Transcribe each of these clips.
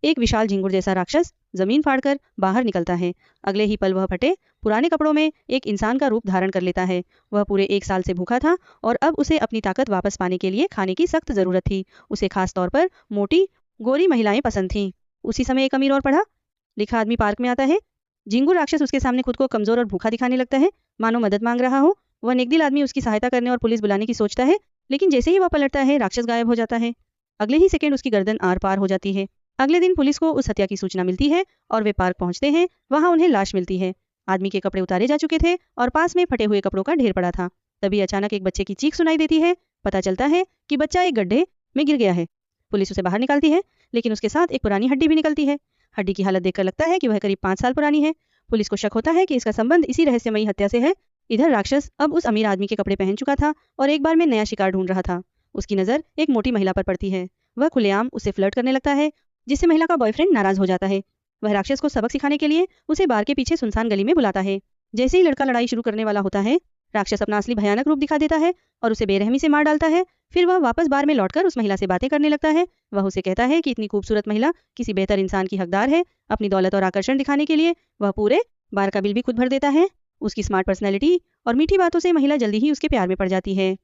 एक विशाल झिंगुर जैसा राक्षस जमीन फाड़कर बाहर निकलता है। अगले ही पल वह फटे पुराने कपड़ों में एक इंसान का रूप धारण कर लेता है। वह पूरे 1 साल से भूखा था और अब उसे अपनी ताकत वापस पाने के लिए खाने की सख्त जरूरत थी। उसे खास तौर पर मोटी गोरी महिलाएं पसंद थीं। उसी समय एक अमीर और पढ़ा लिखा आदमी पार्क में आता है। झिंगुर राक्षस उसके सामने खुद को कमजोर और भूखा दिखाने लगता है, मानो मदद मांग रहा हो। वह नेकदिल आदमी उसकी सहायता करने और पुलिस बुलाने की सोचता है, लेकिन जैसे ही वह पलटता है राक्षस गायब हो जाता है। अगले ही सेकंड उसकी गर्दन आर पार हो जाती है। अगले दिन पुलिस को उस हत्या की सूचना मिलती है और वे पार्क पहुंचते हैं। वहां उन्हें लाश मिलती है। आदमी के कपड़े उतारे जा चुके थे और पास में फटे हुए कपड़ों का ढेर पड़ा था। तभी अचानक एक बच्चे की चीख सुनाई देती है। पता चलता है कि बच्चा एक गड्ढे में गिर गया है। पुलिस उसे बाहर निकालती है, लेकिन उसके साथ एक पुरानी हड्डी भी निकलती है। हड्डी की हालत देखकर लगता है कि वह करीब 5 साल पुरानी है। पुलिस को शक होता है कि इसका संबंध इसी रहस्यमयी हत्या से है। इधर राक्षस अब उस अमीर आदमी के कपड़े पहन चुका था और एक बार में नया शिकार ढूंढ रहा था। उसकी नजर एक मोटी महिला पर पड़ती है। वह खुलेआम उससे फ्लर्ट करने लगता है, जिससे महिला का बॉयफ्रेंड नाराज हो जाता है। वह राक्षस को सबक सिखाने के लिए उसे बार के पीछे सुनसान गली में बुलाता है। जैसे ही लड़का लड़ाई शुरू करने वाला होता है, राक्षस अपना असली भयानक रूप दिखा देता है और उसे बेरहमी से मार डालता है। फिर वह वापस बार में लौटकर उस महिला से बातें करने लगता है। वह उसे कहता है कि इतनी खूबसूरत महिला किसी बेहतर इंसान की हकदार है। अपनी दौलत और आकर्षण दिखाने के लिए वह पूरे बार का बिल भी खुद भर देता है। उसकी स्मार्ट पर्सनैलिटी और मीठी बातों से महिला जल्दी ही उसके प्यार में पड़ जाती है।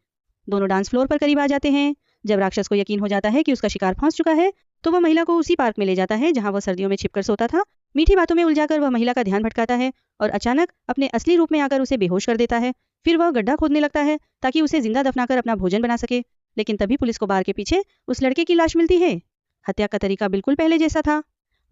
दोनों डांस फ्लोर पर करीब आ जाते हैं। जब राक्षस को यकीन हो जाता है कि उसका शिकार फंस चुका है, तो वह महिला को उसी पार्क में ले जाता है जहां वह सर्दियों में छिपकर सोता था। मीठी बातों में उलझाकर वह महिला का ध्यान भटकाता है और अचानक अपने असली रूप में आकर उसे बेहोश कर देता है। फिर वह गड्ढा खोदने लगता है ताकि उसे जिंदा दफनाकर अपना भोजन बना सके। लेकिन तभी पुलिस को बार के पीछे उस लड़के की लाश मिलती है। हत्या का तरीका बिल्कुल पहले जैसा था।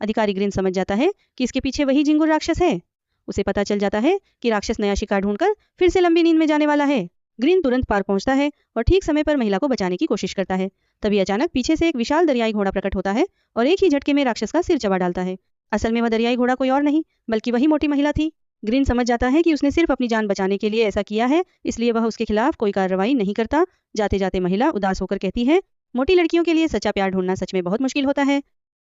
अधिकारी ग्रीन समझ जाता है कि इसके पीछे वही झिंगुर राक्षस है। उसे पता चल जाता है कि राक्षस नया शिकार ढूंढकर फिर से लंबी नींद में जाने वाला है। ग्रीन तुरंत पार्क पहुंचता है और ठीक समय पर महिला को बचाने की कोशिश करता है। तभी अचानक पीछे से एक विशाल दरियाई घोड़ा प्रकट होता है और एक ही झटके में राक्षस का सिर चबा डालता है। असल में वह दरियाई घोड़ा कोई और नहीं बल्कि वही मोटी महिला थी। ग्रीन समझ जाता है कि उसने सिर्फ अपनी जान बचाने के लिए ऐसा किया है, इसलिए वह उसके खिलाफ कोई कार्रवाई नहीं करता। जाते जाते महिला उदास होकर कहती है, मोटी लड़कियों के लिए सच्चा प्यार ढूंढना सच में बहुत मुश्किल होता है।